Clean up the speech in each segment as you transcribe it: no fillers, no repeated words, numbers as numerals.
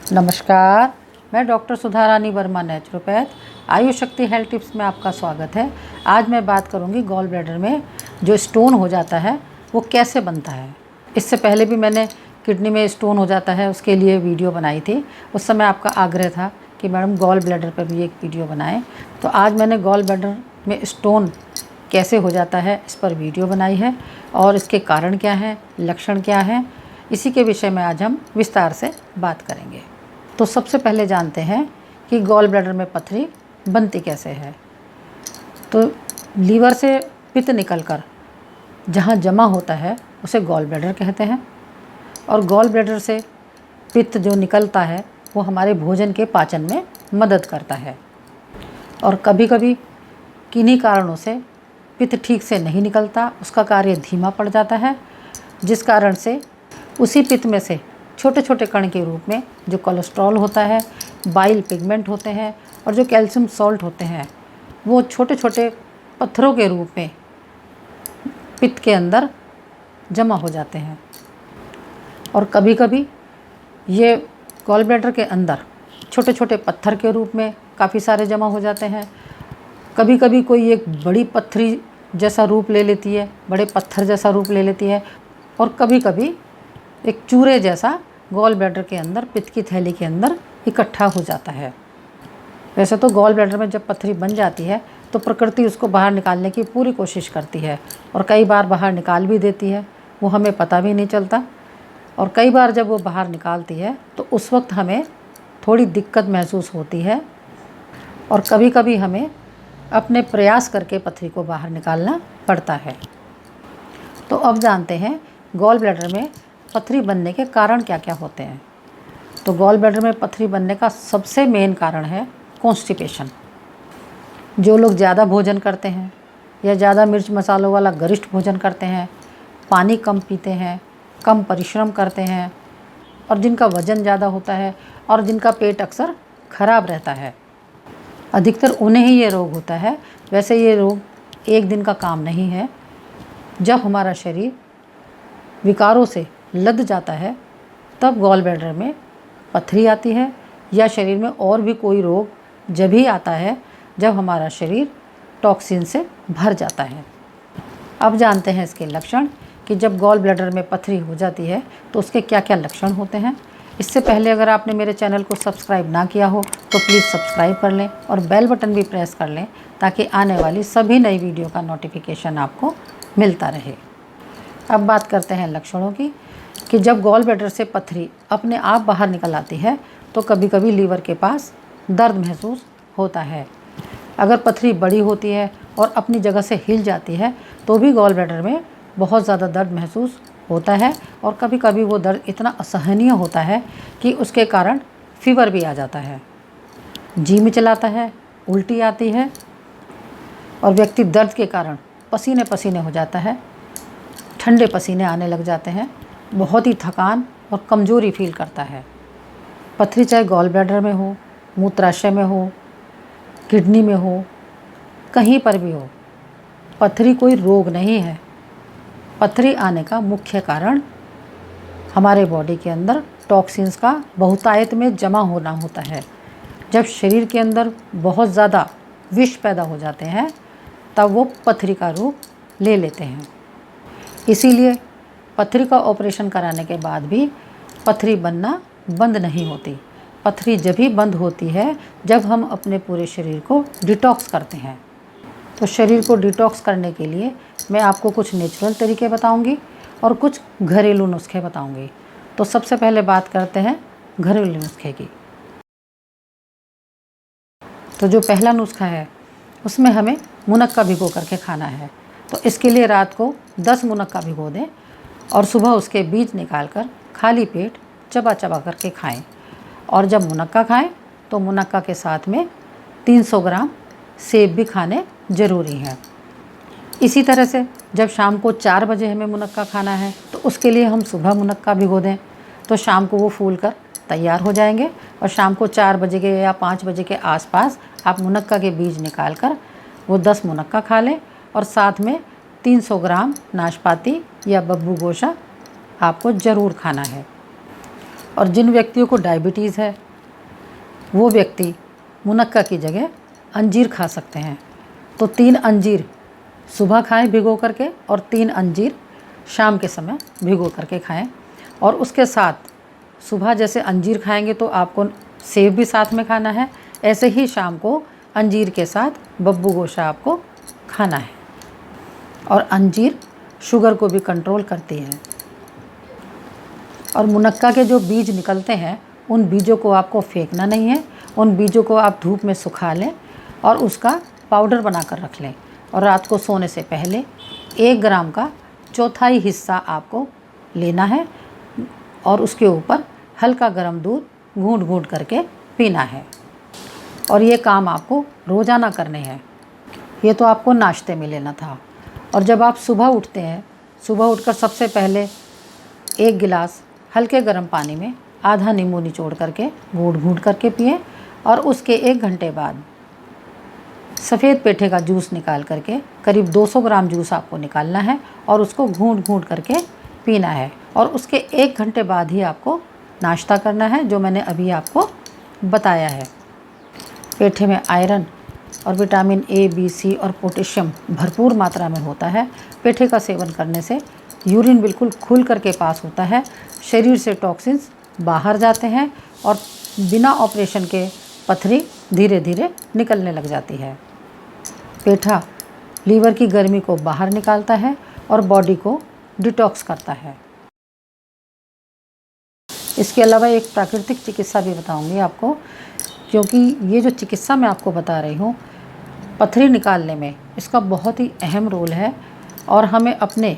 नमस्कार, मैं डॉक्टर सुधा रानी वर्मा नेचुरोपैथ आयुष शक्ति हेल्थ टिप्स में आपका स्वागत है। आज मैं बात करूंगी गॉल ब्लैडर में जो स्टोन हो जाता है वो कैसे बनता है। इससे पहले भी मैंने किडनी में स्टोन हो जाता है उसके लिए वीडियो बनाई थी। उस समय आपका आग्रह था कि मैडम गॉल ब्लैडर पर भी एक वीडियो बनाएं। तो आज मैंने गॉल ब्लैडर में स्टोन कैसे हो जाता है इस पर वीडियो बनाई है और इसके कारण क्या हैं, लक्षण क्या हैं, इसी के विषय में आज हम विस्तार से बात करेंगे। तो सबसे पहले जानते हैं कि गॉल ब्लैडर में पथरी बनती कैसे है। तो लीवर से पित्त निकलकर जहाँ जमा होता है उसे गॉल ब्लैडर कहते हैं और गॉल ब्लैडर से पित्त जो निकलता है वो हमारे भोजन के पाचन में मदद करता है। और कभी कभी किन्हीं कारणों से पित्त ठीक से नहीं निकलता, उसका कार्य धीमा पड़ जाता है, जिस कारण से उसी पित्त में से छोटे छोटे कण के रूप में जो कोलेस्ट्रॉल होता है, बाइल पिगमेंट होते हैं और जो कैल्शियम सॉल्ट होते हैं वो छोटे छोटे पत्थरों के रूप में पित्त के अंदर जमा हो जाते हैं। और कभी कभी ये गॉल ब्लैडर के अंदर छोटे छोटे पत्थर के रूप में काफ़ी सारे जमा हो जाते हैं। कभी कभी कोई एक बड़ी पत्थरी जैसा रूप ले लेती है, बड़े पत्थर जैसा रूप ले लेती है और कभी कभी एक चूरे जैसा गॉल ब्लैडर के अंदर, पित्त की थैली के अंदर इकट्ठा हो जाता है। वैसे तो गॉल ब्लैडर में जब पथरी बन जाती है तो प्रकृति उसको बाहर निकालने की पूरी कोशिश करती है और कई बार बाहर निकाल भी देती है, वो हमें पता भी नहीं चलता। और कई बार जब वो बाहर निकालती है तो उस वक्त हमें थोड़ी दिक्कत महसूस होती है और कभी कभी हमें अपने प्रयास करके पथरी को बाहर निकालना पड़ता है। तो अब जानते हैं गॉल ब्लैडर में पथरी बनने के कारण क्या क्या होते हैं। तो गॉल ब्लैडर में पथरी बनने का सबसे मेन कारण है कॉन्स्टिपेशन। जो लोग ज़्यादा भोजन करते हैं या ज़्यादा मिर्च मसालों वाला गरिष्ठ भोजन करते हैं, पानी कम पीते हैं, कम परिश्रम करते हैं और जिनका वज़न ज़्यादा होता है और जिनका पेट अक्सर खराब रहता है, अधिकतर उन्हें ही ये रोग होता है। वैसे ये रोग एक दिन का काम नहीं है। जब हमारा शरीर विकारों से लद जाता है तब गॉल ब्लैडर में पथरी आती है, या शरीर में और भी कोई रोग जब ही आता है जब हमारा शरीर टॉक्सिन से भर जाता है। अब जानते हैं इसके लक्षण कि जब गॉल ब्लैडर में पथरी हो जाती है तो उसके क्या क्या लक्षण होते हैं। इससे पहले अगर आपने मेरे चैनल को सब्सक्राइब ना किया हो तो प्लीज़ सब्सक्राइब कर लें और बेल बटन भी प्रेस कर लें ताकि आने वाली सभी नई वीडियो का नोटिफिकेशन आपको मिलता रहे। अब बात करते हैं लक्षणों की कि जब गॉल ब्लैडर से पथरी अपने आप बाहर निकल आती है तो कभी कभी लीवर के पास दर्द महसूस होता है। अगर पथरी बड़ी होती है और अपनी जगह से हिल जाती है तो भी गॉल ब्लैडर में बहुत ज़्यादा दर्द महसूस होता है और कभी कभी वो दर्द इतना असहनीय होता है कि उसके कारण फीवर भी आ जाता है, जी मिचलाता है, उल्टी आती है और व्यक्ति दर्द के कारण पसीने पसीने हो जाता है, ठंडे पसीने आने लग जाते हैं, बहुत ही थकान और कमज़ोरी फील करता है। पथरी चाहे गॉल ब्लैडर में हो, मूत्राशय में हो, किडनी में हो, कहीं पर भी हो, पथरी कोई रोग नहीं है। पथरी आने का मुख्य कारण हमारे बॉडी के अंदर टॉक्सिन्स का बहुतायत में जमा होना होता है। जब शरीर के अंदर बहुत ज़्यादा विष पैदा हो जाते हैं तब वो पथरी का रूप ले लेते हैं। इसीलिए पथरी का ऑपरेशन कराने के बाद भी पथरी बनना बंद नहीं होती। पथरी जब भी बंद होती है जब हम अपने पूरे शरीर को डिटॉक्स करते हैं। तो शरीर को डिटॉक्स करने के लिए मैं आपको कुछ नेचुरल तरीके बताऊंगी और कुछ घरेलू नुस्खे बताऊंगी। तो सबसे पहले बात करते हैं घरेलू नुस्खे की। तो जो पहला नुस्खा है उसमें हमें मुनक्का भिगो करके खाना है। तो इसके लिए रात को 10 मुनक्का भिगो दें और सुबह उसके बीज निकालकर खाली पेट चबा चबा करके खाएं। और जब मुनक्का खाएं तो मुनक्का के साथ में 300 ग्राम सेब भी खाने ज़रूरी हैं। इसी तरह से जब शाम को 4 बजे हमें मुनक्का खाना है तो उसके लिए हम सुबह मुनक्का भिगो दें तो शाम को वो फूल कर तैयार हो जाएंगे और शाम को 4 बजे के या 5 बजे के आसपास आप मुनक्का के बीज निकाल कर वो 10 मुनक्का खा लें और साथ में 300 ग्राम नाशपाती या बब्बू गोशा आपको ज़रूर खाना है। और जिन व्यक्तियों को डायबिटीज़ है वो व्यक्ति मुनक्का की जगह अंजीर खा सकते हैं। तो 3 अंजीर सुबह खाएं भिगो करके और 3 अंजीर शाम के समय भिगो करके खाएं। और उसके साथ सुबह जैसे अंजीर खाएंगे तो आपको सेब भी साथ में खाना है, ऐसे ही शाम को अंजीर के साथ बब्बू गोशा आपको खाना है। और अंजीर शुगर को भी कंट्रोल करती है। और मुनक्का के जो बीज निकलते हैं उन बीजों को आपको फेंकना नहीं है, उन बीजों को आप धूप में सुखा लें और उसका पाउडर बनाकर रख लें। और रात को सोने से पहले 1 ग्राम का चौथाई हिस्सा आपको लेना है और उसके ऊपर हल्का गर्म दूध घूंट घूंट करके पीना है। और ये काम आपको रोज़ाना करने हैं। ये तो आपको नाश्ते में लेना था। और जब आप सुबह उठते हैं, सुबह उठकर सबसे पहले 1 गिलास हल्के गर्म पानी में आधा नींबू निचोड़ करके घूंट घूंट करके पिएं। और उसके 1 घंटे बाद सफ़ेद पेठे का जूस निकाल करके करीब 200 ग्राम जूस आपको निकालना है और उसको घूंट घूंट करके पीना है। और उसके 1 घंटे बाद ही आपको नाश्ता करना है, जो मैंने अभी आपको बताया है। पेठे में आयरन और विटामिन ए, बी, सी और पोटेशियम भरपूर मात्रा में होता है। पेठे का सेवन करने से यूरिन बिल्कुल खुल करके पास होता है, शरीर से टॉक्सिन्स बाहर जाते हैं और बिना ऑपरेशन के पथरी धीरे धीरे निकलने लग जाती है। पेठा लीवर की गर्मी को बाहर निकालता है और बॉडी को डिटॉक्स करता है। इसके अलावा एक प्राकृतिक चिकित्सा भी बताऊंगी आपको, क्योंकि ये जो चिकित्सा मैं आपको बता रही हूँ पथरी निकालने में इसका बहुत ही अहम रोल है। और हमें अपने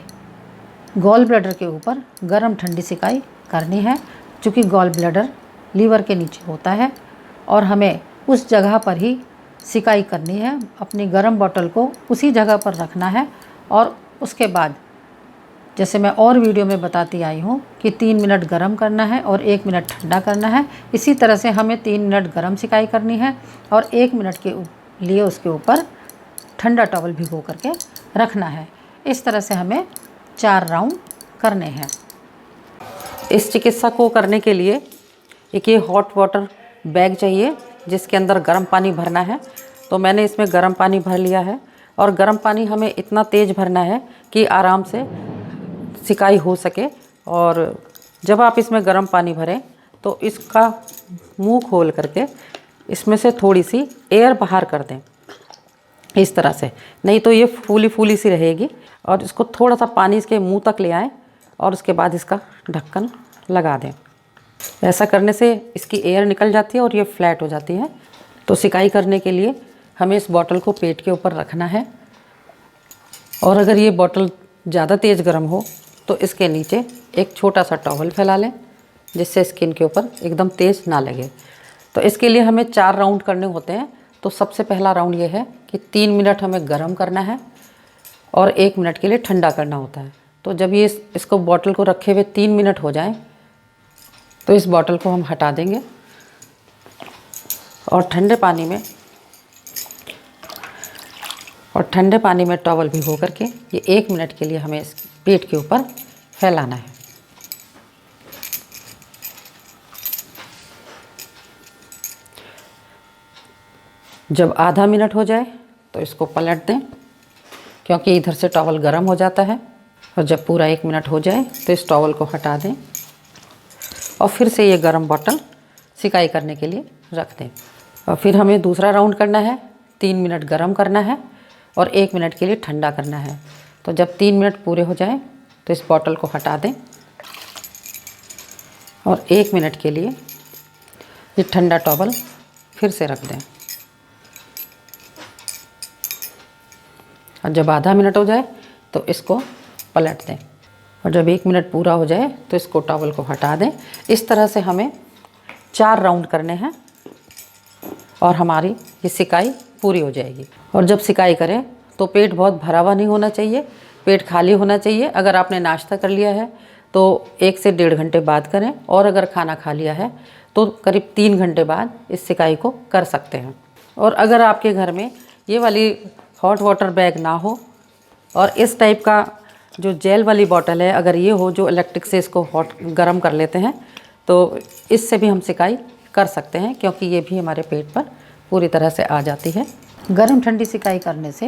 गॉल ब्लैडर के ऊपर गर्म ठंडी सिकाई करनी है, क्योंकि गॉल ब्लैडर लीवर के नीचे होता है और हमें उस जगह पर ही सिकाई करनी है। अपनी गर्म बोतल को उसी जगह पर रखना है और उसके बाद जैसे मैं और वीडियो में बताती आई हूँ कि 3 मिनट गर्म करना है और 1 मिनट ठंडा करना है। इसी तरह से हमें 3 मिनट गर्म सिकाई करनी है और 1 मिनट के लिए उसके ऊपर ठंडा टॉवल भिगो करके रखना है। इस तरह से हमें 4 राउंड करने हैं। इस चिकित्सा को करने के लिए एक ये हॉट वाटर बैग चाहिए जिसके अंदर गर्म पानी भरना है। तो मैंने इसमें गर्म पानी भर लिया है और गर्म पानी हमें इतना तेज़ भरना है कि आराम से सिकाई हो सके। और जब आप इसमें गर्म पानी भरें तो इसका मुंह खोल करके इसमें से थोड़ी सी एयर बाहर कर दें इस तरह से, नहीं तो ये फूली फूली सी रहेगी। और इसको थोड़ा सा पानी इसके मुंह तक ले आएँ और उसके बाद इसका ढक्कन लगा दें। ऐसा करने से इसकी एयर निकल जाती है और ये फ्लैट हो जाती है। तो सिकाई करने के लिए हमें इस बॉटल को पेट के ऊपर रखना है। और अगर ये बॉटल ज़्यादा तेज़ गर्म हो तो इसके नीचे एक छोटा सा टॉवल फैला लें जिससे स्किन के ऊपर एकदम तेज़ ना लगे। तो इसके लिए हमें 4 राउंड करने होते हैं। तो सबसे पहला राउंड ये है कि 3 मिनट हमें गर्म करना है और 1 मिनट के लिए ठंडा करना होता है। तो जब ये इसको बॉटल को रखे हुए 3 मिनट हो जाएं तो इस बॉटल को हम हटा देंगे और ठंडे पानी में टॉवल भिगो करके ये 1 मिनट के लिए हमें इस पेट के ऊपर फैलाना है। जब आधा मिनट हो जाए तो इसको पलट दें, क्योंकि इधर से टॉवल गर्म हो जाता है। और जब पूरा 1 मिनट हो जाए तो इस टॉवल को हटा दें और फिर से ये गर्म बॉटल सिकाई करने के लिए रख दें। और फिर हमें दूसरा राउंड करना है। 3 मिनट गर्म करना है और 1 मिनट के लिए ठंडा करना है। तो जब 3 मिनट पूरे हो जाए तो इस बॉटल को हटा दें और 1 मिनट के लिए ये ठंडा टॉवल फिर से रख दें। और जब आधा मिनट हो जाए तो इसको पलट दें और जब 1 मिनट पूरा हो जाए तो इसको टॉवल को हटा दें। इस तरह से हमें 4 राउंड करने हैं और हमारी ये सिकाई पूरी हो जाएगी। और जब सिकाई करें तो पेट बहुत भरा हुआ नहीं होना चाहिए, पेट खाली होना चाहिए। अगर आपने नाश्ता कर लिया है तो 1 से 1.5 घंटे बाद करें और अगर खाना खा लिया है तो करीब 3 घंटे बाद इस सिकाई को कर सकते हैं। और अगर आपके घर में ये वाली हॉट वाटर बैग ना हो और इस टाइप का जो जेल वाली बॉटल है अगर ये हो जो इलेक्ट्रिक से इसको हॉट गर्म कर लेते हैं तो इससे भी हम सिकाई कर सकते हैं, क्योंकि ये भी हमारे पेट पर पूरी तरह से आ जाती है। गर्म ठंडी सिकाई करने से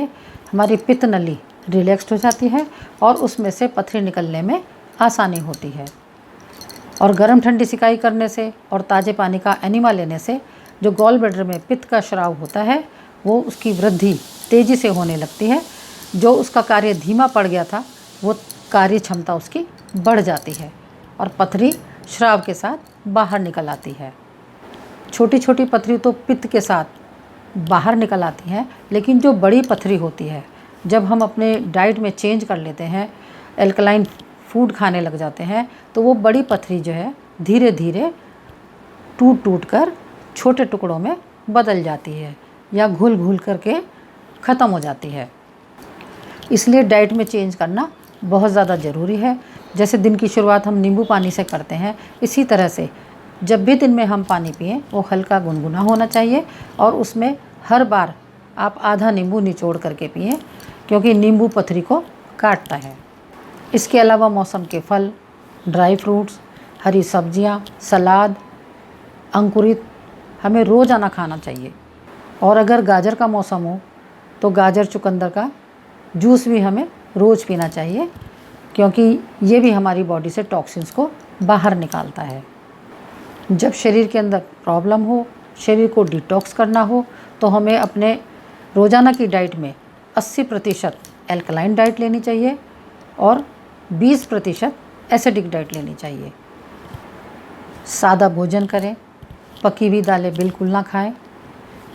हमारी पित्त नली रिलैक्स्ड हो जाती है और उसमें से पथरी निकलने में आसानी होती है। और गर्म ठंडी सिकाई करने से और ताज़े पानी का एनिमा लेने से जो गॉल ब्लैडर में पित्त का स्राव होता है वो उसकी वृद्धि तेज़ी से होने लगती है। जो उसका कार्य धीमा पड़ गया था वो कार्य क्षमता उसकी बढ़ जाती है और पथरी स्राव के साथ बाहर निकल आती है। छोटी छोटी पथरी तो पित्त के साथ बाहर निकल आती हैं, लेकिन जो बड़ी पथरी होती है, जब हम अपने डाइट में चेंज कर लेते हैं, एल्कलाइन फूड खाने लग जाते हैं, तो वो बड़ी पथरी जो है धीरे धीरे टूट टूट कर छोटे टुकड़ों में बदल जाती है या घुल घुल करके ख़त्म हो जाती है। इसलिए डाइट में चेंज करना बहुत ज़्यादा ज़रूरी है। जैसे दिन की शुरुआत हम नींबू पानी से करते हैं, इसी तरह से जब भी दिन में हम पानी पिएं वो हल्का गुनगुना होना चाहिए और उसमें हर बार आप आधा नींबू निचोड़ करके पिएं, क्योंकि नींबू पथरी को काटता है। इसके अलावा मौसम के फल, ड्राई फ्रूट्स, हरी सब्जियां, सलाद, अंकुरित हमें रोज़ाना खाना चाहिए। और अगर गाजर का मौसम हो तो गाजर चुकंदर का जूस भी हमें रोज़ पीना चाहिए, क्योंकि ये भी हमारी बॉडी से टॉक्सिन्स को बाहर निकालता है। जब शरीर के अंदर प्रॉब्लम हो, शरीर को डिटॉक्स करना हो, तो हमें अपने रोज़ाना की डाइट में 80% एल्कलाइन डाइट लेनी चाहिए और 20% एसिडिक डाइट लेनी चाहिए। सादा भोजन करें, पकी हुई दालें बिल्कुल ना खाएं,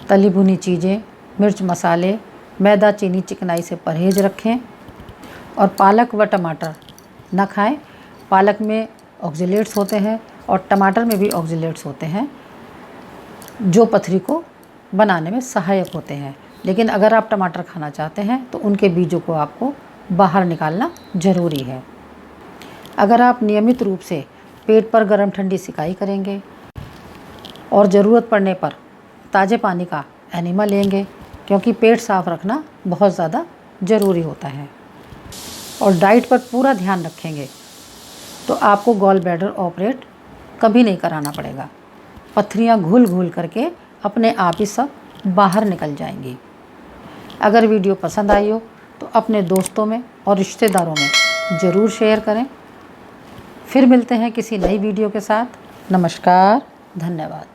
तली भुनी चीज़ें, मिर्च मसाले, मैदा, चीनी, चिकनाई से परहेज़ रखें और पालक व टमाटर ना खाएं। पालक में ऑक्जेलेट्स होते हैं और टमाटर में भी ऑक्जेलेट्स होते हैं जो पथरी को बनाने में सहायक होते हैं। लेकिन अगर आप टमाटर खाना चाहते हैं तो उनके बीजों को आपको बाहर निकालना ज़रूरी है। अगर आप नियमित रूप से पेट पर गर्म ठंडी सिकाई करेंगे और ज़रूरत पड़ने पर ताज़े पानी का एनिमा लेंगे, क्योंकि पेट साफ़ रखना बहुत ज़्यादा ज़रूरी होता है, और डाइट पर पूरा ध्यान रखेंगे तो आपको गॉल ब्लैडर ऑपरेट कभी नहीं कराना पड़ेगा। पथरियाँ घुल घुल करके अपने आप ही सब बाहर निकल जाएंगी। अगर वीडियो पसंद आई हो तो अपने दोस्तों में और रिश्तेदारों में ज़रूर शेयर करें। फिर मिलते हैं किसी नई वीडियो के साथ। नमस्कार, धन्यवाद।